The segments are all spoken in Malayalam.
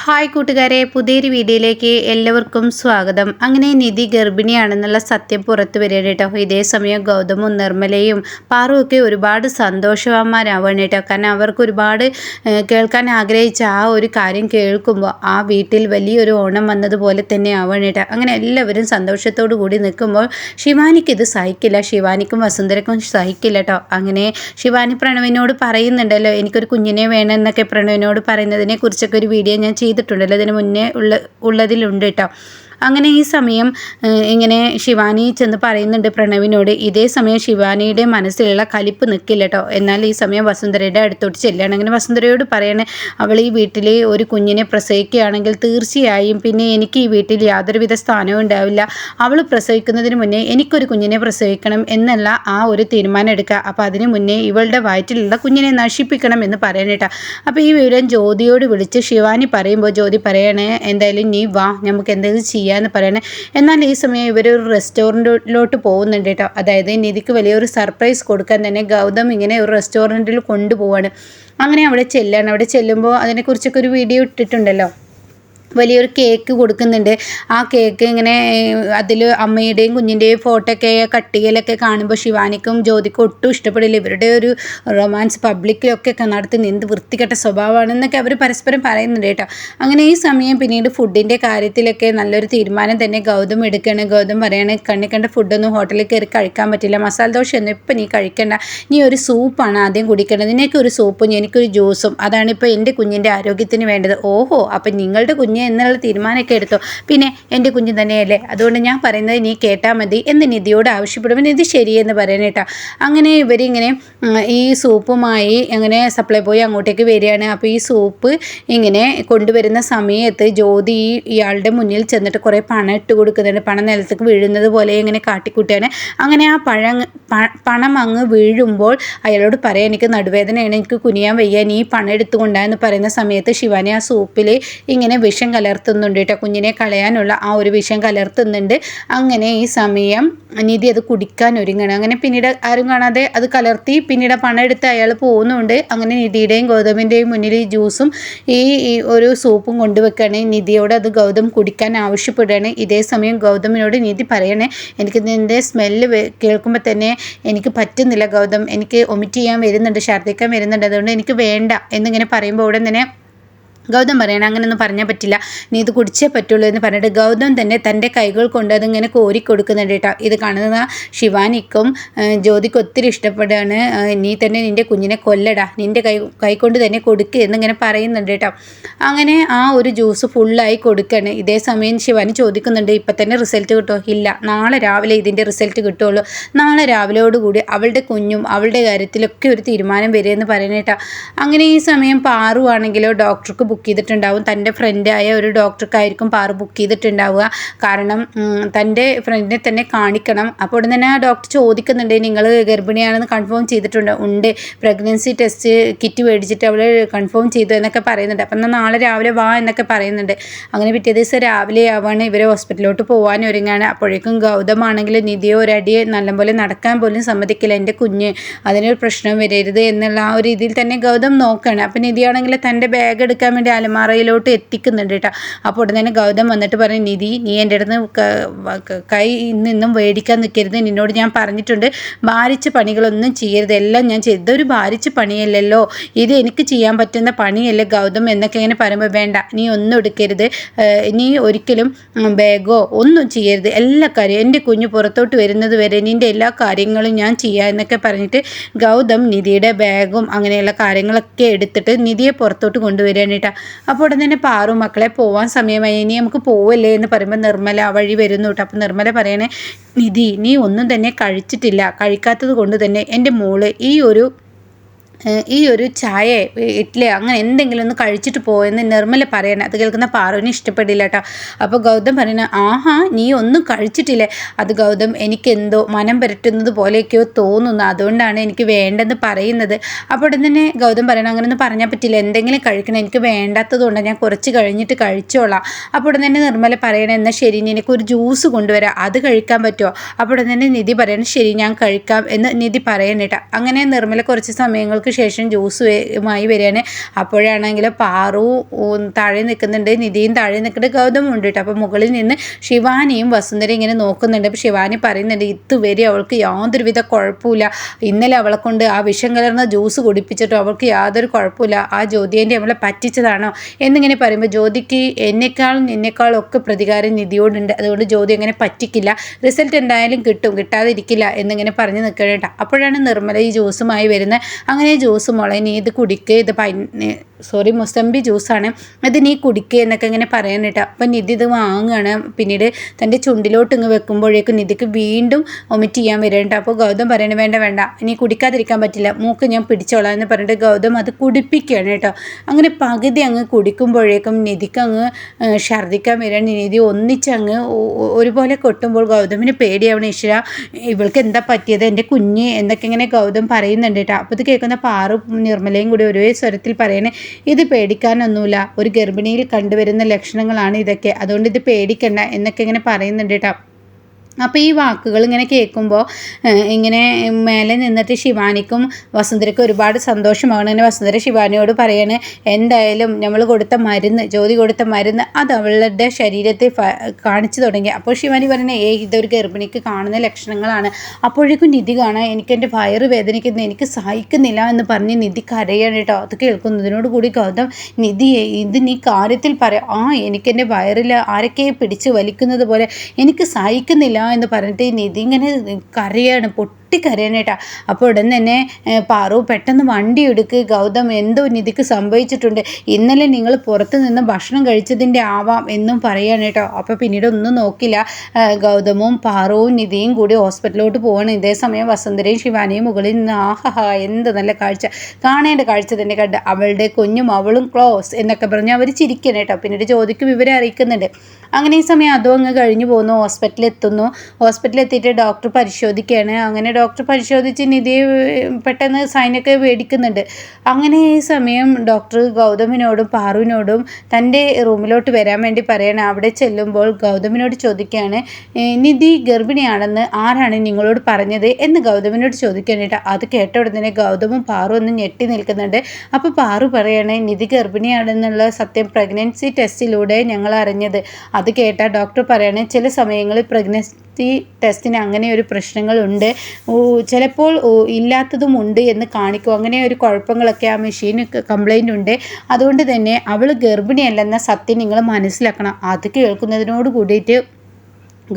ഹായ് കൂട്ടുകാരെ, പുതിയൊരു വീഡിയോയിലേക്ക് എല്ലാവർക്കും സ്വാഗതം. അങ്ങനെ നിധി ഗർഭിണിയാണെന്നുള്ള സത്യം പുറത്തു വരികയാണ് കേട്ടോ. ഇതേ സമയം ഗൗതമും നിർമ്മലയും പാറുവൊക്കെ ഒരുപാട് സന്തോഷവാന്മാരാവാണ് കേട്ടോ. കാരണം അവർക്ക് ഒരുപാട് കേൾക്കാൻ ആഗ്രഹിച്ച ആ ഒരു കാര്യം കേൾക്കുമ്പോൾ ആ വീട്ടിൽ വലിയൊരു ഓണം വന്നതുപോലെ തന്നെ ആവാണ് കേട്ടോ. അങ്ങനെ എല്ലാവരും സന്തോഷത്തോടു കൂടി നിൽക്കുമ്പോൾ ശിവാനിക്ക് ഇത് സഹിക്കില്ല. ശിവാനിക്കും വസുന്ധരക്കും സഹിക്കില്ല കേട്ടോ. അങ്ങനെ ശിവാനി പ്രണവിനോട് പറയുന്നുണ്ടല്ലോ, എനിക്കൊരു കുഞ്ഞിനെ വേണമെന്നൊക്കെ പ്രണവിനോട് പറയുന്നതിനെ കുറിച്ചൊക്കെ ഒരു വീഡിയോ ഞാൻ ചെയ്തിട്ടുണ്ടല്ലോ, ഇതിന് മുന്നേ ഉള്ളതിലുണ്ട് കേട്ടോ. അങ്ങനെ ഈ സമയം ഇങ്ങനെ ശിവാനി ചെന്ന് പറയുന്നുണ്ട് പ്രണവിനോട്. ഇതേ സമയം ശിവാനിയുടെ മനസ്സിലുള്ള കലിപ്പ് നിൽക്കില്ല കേട്ടോ. എന്നാൽ ഈ സമയം വസുന്ധരയുടെ അടുത്തോട്ട് ചെല്ലുകയാണ്. അങ്ങനെ വസുന്ധരയോട് പറയണേ, അവൾ ഈ വീട്ടിൽ ഒരു കുഞ്ഞിനെ പ്രസവിക്കുകയാണെങ്കിൽ തീർച്ചയായും പിന്നെ എനിക്ക് ഈ വീട്ടിൽ യാതൊരുവിധ സ്ഥാനവും ഉണ്ടാവില്ല. അവൾ പ്രസവിക്കുന്നതിന് മുന്നേ എനിക്കൊരു കുഞ്ഞിനെ പ്രസവിക്കണം എന്നുള്ള ആ ഒരു തീരുമാനം എടുക്കുക. അപ്പോൾ അതിന് മുന്നേ ഇവളുടെ വയറ്റിലുള്ള കുഞ്ഞിനെ നശിപ്പിക്കണം എന്ന് പറയാനേട്ടാ. അപ്പോൾ ഈ വിവരം ജ്യോതിയോട് വിളിച്ച് ശിവാനി പറയുമ്പോൾ ജ്യോതി പറയണേ, എന്തായാലും നീ വാ, നമുക്ക് എന്തെങ്കിലും ചെയ്യാമെന്ന് പറയണേ. എന്നാൽ ഈ സമയം ഇവരൊരു റെസ്റ്റോറൻറ്റിലോട്ട് പോകുന്നുണ്ട് കേട്ടോ. അതായത് നിധിക്ക് വലിയൊരു സർപ്രൈസ് കൊടുക്കാൻ തന്നെ ഗൗതം ഇങ്ങനെ ഒരു റെസ്റ്റോറൻറ്റിൽ കൊണ്ടുപോവാണ്. അങ്ങനെ അവിടെ ചെല്ലാണ്. അവിടെ ചെല്ലുമ്പോൾ അതിനെക്കുറിച്ചൊക്കെ ഒരു വീഡിയോ ഇട്ടിട്ടുണ്ടല്ലോ. വലിയൊരു കേക്ക് കൊടുക്കുന്നുണ്ട്. ആ കേക്ക് ഇങ്ങനെ അതിൽ അമ്മയുടെയും കുഞ്ഞിൻ്റെയും ഫോട്ടോ ഒക്കെ കട്ട് ചെയ്യലൊക്കെ കാണുമ്പോൾ ശിവാനിക്കും ജ്യോതിക്കും ഒട്ടും ഇഷ്ടപ്പെടില്ല. ഇവരുടെ ഒരു റൊമാൻസ് പബ്ലിക്കിലൊക്കെ നടത്തുന്ന എന്ത് വൃത്തികെട്ട സ്വഭാവമാണെന്നൊക്കെ അവർ പരസ്പരം പറയുന്നുണ്ട് കേട്ടോ. അങ്ങനെ ഈ സമയം പിന്നീട് ഫുഡിൻ്റെ കാര്യത്തിലൊക്കെ നല്ലൊരു തീരുമാനം തന്നെ ഗൗതം എടുക്കുകയാണ്. ഗൗതം പറയാണ്, കണ്ണി കണ്ട ഫുഡൊന്നും ഹോട്ടലിൽ കയറി കഴിക്കാൻ പറ്റില്ല, മസാല ദോശയൊന്നും ഇപ്പം നീ കഴിക്കണ്ട, നീ ഒരു സൂപ്പാണ് ആദ്യം കുടിക്കേണ്ടത്, നിനക്കൊരു സൂപ്പും എനിക്കൊരു ജ്യൂസും, അതാണ് ഇപ്പോൾ എൻ്റെ കുഞ്ഞിൻ്റെ ആരോഗ്യത്തിന് വേണ്ടത്. ഓഹോ, അപ്പം നിങ്ങളുടെ കുഞ്ഞ് എന്നുള്ള തീരുമാനമൊക്കെ എടുത്തോ, പിന്നെ എൻ്റെ കുഞ്ഞ് തന്നെയല്ലേ, അതുകൊണ്ട് ഞാൻ പറയുന്നത് നീ കേട്ടാൽ മതി എന്ന് നിധിയോട് ആവശ്യപ്പെടുമ്പോൾ നിധി ശരിയെന്ന് പറയണേട്ടാ. അങ്ങനെ ഇവരിങ്ങനെ ഈ സൂപ്പുമായി അങ്ങനെ സപ്ലൈ പോയി അങ്ങോട്ടേക്ക് വരികയാണ്. അപ്പോൾ ഈ സൂപ്പ് ഇങ്ങനെ കൊണ്ടുവരുന്ന സമയത്ത് ജ്യോതി ഇയാളുടെ മുന്നിൽ ചെന്നിട്ട് കുറേ പണം ഇട്ട് കൊടുക്കുന്നുണ്ട്. പണം നിലത്തേക്ക് വീഴുന്നത് പോലെ ഇങ്ങനെ കാട്ടിക്കൂട്ടുകയാണ്. അങ്ങനെ ആ പണം അങ്ങ് വീഴുമ്പോൾ അയാളോട് പറയാം, എനിക്ക് നടുവേദനയാണ്, എനിക്ക് കുനിയാൻ വയ്യ, നീ പണം എടുത്തുകൊണ്ടാന്ന് പറയുന്ന സമയത്ത് ശിവാനി ആ സൂപ്പിൽ ഇങ്ങനെ വിഷം കലർത്തുന്നുണ്ട് കേട്ടോ. കുഞ്ഞിനെ കളയാനുള്ള ആ ഒരു വിഷം കലർത്തുന്നുണ്ട്. അങ്ങനെ ഈ സമയം നിധി അത് കുടിക്കാൻ ഒരുങ്ങണം. അങ്ങനെ പിന്നീട് ആരും കാണാതെ അത് കലർത്തി പിന്നീട് പണം എടുത്ത് അയാൾ പോകുന്നുണ്ട്. അങ്ങനെ നിധിയുടെയും ഗൗതമിൻ്റെയും മുന്നിൽ ഈ ജ്യൂസും ഈ ഒരു സൂപ്പും കൊണ്ടുവെക്കുകയാണ്. നിധിയോട് അത് ഗൗതം കുടിക്കാൻ ആവശ്യപ്പെടുകയാണ്. ഇതേ സമയം ഗൗതമിനോട് നിധി പറയണേ, എനിക്ക് നിൻ്റെ സ്മെല്ല് കേൾക്കുമ്പോൾ തന്നെ എനിക്ക് പറ്റുന്നില്ല ഗൗതം, എനിക്ക് വൊമിറ്റ് ചെയ്യാൻ വരുന്നുണ്ട്, ഛർദ്ദിക്കാൻ വരുന്നുണ്ട്, അതുകൊണ്ട് എനിക്ക് വേണ്ട എന്നിങ്ങനെ പറയുമ്പോൾ ഉടൻ തന്നെ ഗൗതം പറയണം, അങ്ങനെയൊന്നും പറഞ്ഞാൽ പറ്റില്ല, നീ ഇത് കുടിച്ചേ പറ്റുള്ളൂ എന്ന് പറഞ്ഞിട്ട് ഗൗതം തന്നെ തൻ്റെ കൈകൾ കൊണ്ട് അതിങ്ങനെ കോരി കൊടുക്കുന്നുണ്ട് കേട്ടോ. ഇത് കാണുന്ന ശിവാനിക്കും ജ്യോതിക്കും ഒത്തിരി ഇഷ്ടപ്പെടുകയാണ്. നീ തന്നെ നിൻ്റെ കുഞ്ഞിനെ കൊല്ലടാ, നിൻ്റെ കൈ കൊണ്ട് തന്നെ കൊടുക്കുക എന്നിങ്ങനെ പറയുന്നുണ്ട് കേട്ടോ. അങ്ങനെ ആ ഒരു ജ്യൂസ് ഫുള്ളായി കൊടുക്കുകയാണ്. ഇതേ സമയം ശിവാനി ചോദിക്കുന്നുണ്ട്, ഇപ്പം തന്നെ റിസൾട്ട് കിട്ടുമോ? ഇല്ല, നാളെ രാവിലെ ഇതിൻ്റെ റിസൾട്ട് കിട്ടുള്ളൂ, നാളെ രാവിലെയോടുകൂടി അവളുടെ കുഞ്ഞും അവളുടെ കാര്യത്തിലൊക്കെ ഒരു തീരുമാനം വരികയെന്ന് പറയുന്നത് കേട്ടോ. അങ്ങനെ ഈ സമയം പാറു ആണെങ്കിലോ ഡോക്ടർക്ക് ബുക്ക് ചെയ്തിട്ടുണ്ടാവും. തൻ്റെ ഫ്രണ്ടായ ഒരു ഡോക്ടർക്കായിരിക്കും പാറു ബുക്ക് ചെയ്തിട്ടുണ്ടാവുക. കാരണം തൻ്റെ ഫ്രണ്ടിനെ തന്നെ കാണിക്കണം. അപ്പോൾ ഉടൻ തന്നെ ആ ഡോക്ടർ ചോദിക്കുന്നുണ്ട്, നിങ്ങൾ ഗർഭിണിയാണെന്ന് കൺഫേം ചെയ്തിട്ടുണ്ട്? ഉണ്ട്, പ്രഗ്നൻസി ടെസ്റ്റ് കിറ്റ് മേടിച്ചിട്ട് അവൾ കൺഫേം ചെയ്തു എന്നൊക്കെ പറയുന്നുണ്ട്. അപ്പം എന്നാൽ നാളെ രാവിലെ വാ എന്നൊക്കെ പറയുന്നുണ്ട്. അങ്ങനെ പിറ്റേ ദിവസം രാവിലെ ആവാണ് ഇവരെ ഹോസ്പിറ്റലിലോട്ട് പോകാൻ ഒരുങ്ങാണ്. അപ്പോഴേക്കും ഗൗതമാണെങ്കിൽ നിധിയോ ഒരടിയെ നല്ലപോലെ നടക്കാൻ പോലും സമ്മതിക്കില്ല, എൻ്റെ കുഞ്ഞ് അതിനൊരു പ്രശ്നം വരരുത് എന്നുള്ള ആ ഒരു രീതിയിൽ തന്നെ ഗൗതം നോക്കുകയാണ്. അപ്പം നിധിയാണെങ്കിൽ തൻ്റെ ബാഗ് എടുക്കാൻ വേണ്ടി അലമാറയിലോട്ട് എത്തിക്കുന്നുണ്ട് കേട്ടോ. അപ്പോൾ ഉടനെ തന്നെ ഗൗതം വന്നിട്ട് പറയും, നിധി നീ എൻ്റെ അടുത്ത് കൈ നിന്നും മേടിക്കാൻ നിൽക്കരുത്, നിന്നോട് ഞാൻ പറഞ്ഞിട്ടുണ്ട്, ഭാരിച്ച പണികളൊന്നും ചെയ്യരുത്, എല്ലാം ഞാൻ ഇതൊരു ഭാരിച്ച പണിയല്ലല്ലോ, ഇത് എനിക്ക് ചെയ്യാൻ പറ്റുന്ന പണിയല്ലേ ഗൗതം എന്നൊക്കെ ഇങ്ങനെ പറയുമ്പോൾ വേണ്ട, നീ ഒന്നും എടുക്കരുത്, നീ ഒരിക്കലും ബാഗോ ഒന്നും ചെയ്യരുത്, എല്ലാ കാര്യവും എൻ്റെ കുഞ്ഞ് പുറത്തോട്ട് വരുന്നത് വരെ നിൻ്റെ എല്ലാ കാര്യങ്ങളും ഞാൻ ചെയ്യാം എന്നൊക്കെ പറഞ്ഞിട്ട് ഗൗതം നിധിയുടെ ബാഗും അങ്ങനെയുള്ള കാര്യങ്ങളൊക്കെ എടുത്തിട്ട് നിധിയെ പുറത്തോട്ട് കൊണ്ടുവരികയാണ് കേട്ടോ. അപ്പോൾ ഉടൻ തന്നെ പാറു, മക്കളെ പോവാൻ സമയമായി, ഇനി നമുക്ക് പോവല്ലേ എന്ന് പറയുമ്പോൾ നിർമ്മല വഴി വരുന്നു കേട്ടോ. അപ്പോൾ നിർമ്മല പറയണേ, നിധി നീ ഒന്നും തന്നെ കഴിച്ചിട്ടില്ല, കഴിക്കാത്തത് കൊണ്ട് തന്നെ എൻ്റെ മോള് ഈ ഒരു ചായ ഇഡ്ഡലി അങ്ങനെ എന്തെങ്കിലും ഒന്ന് കഴിച്ചിട്ട് പോയെന്ന് നിർമ്മല പറയണേ. അത് കേൾക്കുന്ന പാറുവിന് ഇഷ്ടപ്പെടില്ല കേട്ടോ. അപ്പോൾ ഗൗതം പറയണ, ആഹാ നീ ഒന്നും കഴിച്ചിട്ടില്ലേ? അത് ഗൗതം, എനിക്കെന്തോ മനം പുരട്ടുന്നത് പോലെയൊക്കെയോ തോന്നുന്നു, അതുകൊണ്ടാണ് എനിക്ക് വേണ്ടെന്ന് പറയുന്നത്. അപ്പോൾ ഉടൻ തന്നെ ഗൗതം പറയണം, അങ്ങനെയൊന്നും പറഞ്ഞാൽ പറ്റില്ല, എന്തെങ്കിലും കഴിക്കണം, എനിക്ക് വേണ്ടാത്തതുകൊണ്ടാണ്, ഞാൻ കുറച്ച് കഴിഞ്ഞിട്ട് കഴിച്ചോളാം. അപ്പോൾ ഉടൻ തന്നെ നിർമ്മല പറയണേ, എന്നാൽ ശരി എനിക്കൊരു ജ്യൂസ് കൊണ്ടുവരാം, അത് കഴിക്കാൻ പറ്റുമോ? അപ്പോൾ ഉടൻ തന്നെ നിധി പറയണം, ശരി ഞാൻ കഴിക്കാം എന്ന് നിധി പറയണേട്ടാ. അങ്ങനെ നിർമ്മല കുറച്ച് സമയങ്ങൾക്ക് നാളുകൾക്ക് ശേഷം ജ്യൂസുമായി വരികയാണ്. അപ്പോഴാണെങ്കിൽ പാറു താഴെ നിൽക്കുന്നുണ്ട്, നിധിയും താഴെ നിൽക്കുന്നുണ്ട്, ഗൗതമും ഉണ്ട് കേട്ടോ. അപ്പോൾ മുകളിൽ നിന്ന് ശിവാനിയും വസുന്ധരയും ഇങ്ങനെ നോക്കുന്നുണ്ട്. അപ്പോൾ ശിവാനി പറയുന്നുണ്ട് ഇതുവരെ അവൾക്ക് യാതൊരുവിധ കുഴപ്പമില്ല, ഇന്നലെ അവളെ കൊണ്ട് ആ വിഷം കലർന്ന ജ്യൂസ് കുടിപ്പിച്ചിട്ടോ അവൾക്ക് യാതൊരു കുഴപ്പമില്ല, ആ ജ്യോതിയേൻ്റെ നമ്മളെ പറ്റിച്ചതാണോ എന്നിങ്ങനെ പറയുമ്പോൾ ജ്യോതിക്ക് നിന്നേക്കാളും ഒക്കെ പ്രതികാരം നിധിയോടുണ്ട്, അതുകൊണ്ട് ജ്യോതി അങ്ങനെ പറ്റിക്കില്ല, റിസൾട്ട് എന്തായാലും കിട്ടും, കിട്ടാതിരിക്കില്ല എന്നിങ്ങനെ പറഞ്ഞ് നിൽക്കണം കേട്ടോ. അപ്പോഴാണ് നിർമ്മല ഈ ജ്യൂസുമായി വരുന്നത്. അങ്ങനെ ജ്യൂസ് മോളെ നീ ഇത് കുടിക്കുക, ഇത് മുസമ്പി ജ്യൂസാണ്, അത് നീ കുടിക്കുക എന്നൊക്കെ ഇങ്ങനെ പറയാൻ കേട്ടോ. അപ്പം നിധി ഇത് വാങ്ങുകയാണ്. പിന്നീട് തൻ്റെ ചുണ്ടിലോട്ട് ഇങ്ങ് വെക്കുമ്പോഴേക്കും നിധിക്ക് വീണ്ടും വൊമിറ്റ് ചെയ്യാൻ വരേണ്ട. അപ്പോൾ ഗൗതം പറയണേ വേണ്ട ഇനി കുടിക്കാതിരിക്കാൻ പറ്റില്ല, മൂക്ക് ഞാൻ പിടിച്ചോളാം എന്ന് പറഞ്ഞിട്ട് ഗൗതം അത് കുടിപ്പിക്കുകയാണ് കേട്ടോ. അങ്ങനെ പകുതി അങ്ങ് കുടിക്കുമ്പോഴേക്കും നിധിക്ക് അങ്ങ് ഛർദ്ദിക്കാൻ വരികയാണ്. നിധി ഒന്നിച്ചങ്ങ് ഒരുപോലെ കൊട്ടുമ്പോൾ ഗൗതമിന് പേടിയാവണം, ഈശ്വര ഇവൾക്ക് എന്താ പറ്റിയത്, എൻ്റെ കുഞ്ഞ് എന്നൊക്കെ ഇങ്ങനെ ഗൗതം പറയുന്നുണ്ട് കേട്ടോ. അപ്പോൾ ഇത് കേൾക്കുന്ന പാറു നിർമ്മലയും കൂടി ഒരേ സ്വരത്തിൽ പറയണേ ഇത് പേടിക്കാനൊന്നുമില്ല, ഒരു ഗർഭിണിയിൽ കണ്ടുവരുന്ന ലക്ഷണങ്ങളാണ് ഇതൊക്കെ, അതുകൊണ്ട് ഇത് പേടിക്കണ്ട എന്നൊക്കെ ഇങ്ങനെ പറയുന്നുണ്ട് കേട്ടോ. അപ്പോൾ ഈ വാക്കുകൾ ഇങ്ങനെ കേൾക്കുമ്പോൾ ഇങ്ങനെ മേലെ നിന്നിട്ട് ശിവാനിക്കും വസുന്ധരയ്ക്കും ഒരുപാട് സന്തോഷമാണ്. അങ്ങനെ വസുന്ധര ശിവാനിയോട് പറയാണ് എന്തായാലും നമ്മൾ കൊടുത്ത മരുന്ന്, ജ്യോതി കൊടുത്ത മരുന്ന് അത് അവളുടെ ശരീരത്തിൽ കാണിച്ചു തുടങ്ങി. അപ്പോൾ ശിവാനി പറയണേ ഇതൊരു ഗർഭിണിക്ക് കാണുന്ന ലക്ഷണങ്ങളാണ്. അപ്പോഴേക്കും നിധി കാണാൻ എനിക്കെൻ്റെ വയറ് വേദനിക്കുന്നു, എനിക്ക് സഹിക്കുന്നില്ല എന്ന് പറഞ്ഞ് നിധി കരയാണ് കേട്ടോ. അത് കേൾക്കുന്നതിനോട് കൂടി ഗൗതം നിധി ഇത് നീ കാര്യത്തിൽ പറയാം, എനിക്കെൻ്റെ വയറിൽ ആരൊക്കെ പിടിച്ച് വലിക്കുന്നത് പോലെ എനിക്ക് സഹിക്കുന്നില്ല എന്ന് പറഞ്ഞിട്ട് നിധി ഇങ്ങനെ കരയാണ്, പൊട്ടിക്കരയാണ്. അപ്പോൾ ഉടൻ തന്നെ പാറു പെട്ടെന്ന് വണ്ടി എടുക്ക്, ഗൗതം എന്തോ നിധിക്ക് സംഭവിച്ചിട്ടുണ്ട്, ഇന്നലെ നിങ്ങൾ പുറത്ത് നിന്ന് ഭക്ഷണം കഴിച്ചതിൻ്റെ ആവാം എന്നും പറയാണ് കേട്ടോ. അപ്പോൾ പിന്നീട് ഒന്നും നോക്കില്ല, ഗൗതമും പാറുവും നിധിയും കൂടി ഹോസ്പിറ്റലിലോട്ട് പോവാണ്. ഇതേ സമയം വസുന്ധരയും ശിവാനിയും മുകളിൽ നിന്ന് ആഹാ എന്ത് നല്ല കാഴ്ച, കാണേണ്ട കാഴ്ച തന്നെ കണ്ട് അവളുടെ കുഞ്ഞും അവളും ക്ലോസ് എന്നൊക്കെ പറഞ്ഞ് അവർ ചിരിക്കണം കേട്ടോ. പിന്നീട് ജ്യോതിക്ക് വിവരം അറിയിക്കുന്നുണ്ട്. അങ്ങനെ ഈ സമയം അതും അങ്ങ് കഴിഞ്ഞു പോകുന്നു. ഹോസ്പിറ്റലിൽ എത്തിയിട്ട് ഡോക്ടർ പരിശോധിക്കുകയാണ്. അങ്ങനെ ഡോക്ടർ പരിശോധിച്ച് നിധിയെ പെട്ടെന്ന് സൈനൊക്കെ മേടിക്കുന്നുണ്ട്. അങ്ങനെ ഈ സമയം ഡോക്ടർ ഗൗതമിനോടും പാറുവിനോടും തൻ്റെ റൂമിലോട്ട് വരാൻ വേണ്ടി പറയണം. അവിടെ ചെല്ലുമ്പോൾ ഗൗതമിനോട് ചോദിക്കുകയാണ് നിധി ഗർഭിണിയാണെന്ന് ആരാണ് നിങ്ങളോട് പറഞ്ഞത് എന്ന് ഗൗതമിനോട് ചോദിക്കാനായിട്ട്. അത് കേട്ട ഉടനെ ഗൗതമും പാറു ഒന്ന് ഞെട്ടി നിൽക്കുന്നുണ്ട്. അപ്പോൾ പാറു പറയാണ് നിധി ഗർഭിണിയാണെന്നുള്ള സത്യം പ്രഗ്നൻസി ടെസ്റ്റിലൂടെ ഞങ്ങൾ അറിഞ്ഞത്. അത് കേട്ട ഡോക്ടർ പറയാണ് ചില സമയങ്ങളിൽ പ്രഗ്നൻസി ടെസ്റ്റിന് അങ്ങനെ ഒരു പ്രശ്നങ്ങളുണ്ട്, ചിലപ്പോൾ ഇല്ലാത്തതുമുണ്ട് എന്ന് കാണിക്കും, അങ്ങനെ ഒരു കുഴപ്പങ്ങളൊക്കെ ആ മെഷീന് കംപ്ലൈൻ്റ് ഉണ്ട്, അതുകൊണ്ട് തന്നെ അവൾ ഗർഭിണിയല്ലെന്ന സത്യം നിങ്ങൾ മനസ്സിലാക്കണം. അത് കേൾക്കുന്നതിനോട് കൂടിയിട്ട്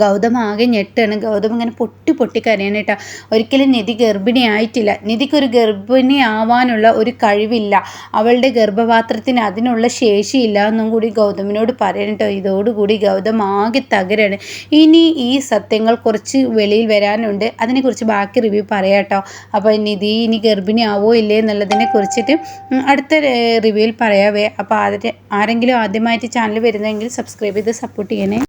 ഗൗതം ആകെ ഞെട്ടാണ്. ഗൗതം ഇങ്ങനെ പൊട്ടി കരയാനായിട്ടാ. ഒരിക്കലും നിധി ഗർഭിണിയായിട്ടില്ല, നിധിക്കൊരു ഗർഭിണി ആവാനുള്ള ഒരു കഴിവില്ല, അവളുടെ ഗർഭപാത്രത്തിന് അതിനുള്ള ശേഷിയില്ല എന്നും കൂടി ഗൗതമിനോട് പറയണട്ടോ. ഇതോടുകൂടി ഗൗതം ആകെ തകരാണ്. ഇനി ഈ സത്യങ്ങൾ കുറച്ച് വെളിയിൽ വരാനുണ്ട്, അതിനെക്കുറിച്ച് ബാക്കി റിവ്യൂ പറയാട്ടോ. അപ്പോൾ നിധി ഇനി ഗർഭിണി ആവോ ഇല്ലേ എന്നുള്ളതിനെ കുറിച്ചിട്ട് അടുത്ത റിവ്യൂവിൽ പറയാവേ. അപ്പോൾ ആരെങ്കിലും ആദ്യമായിട്ട് ചാനൽ വരുന്നതെങ്കിൽ സബ്സ്ക്രൈബ് ചെയ്ത് സപ്പോർട്ട് ചെയ്യണേ.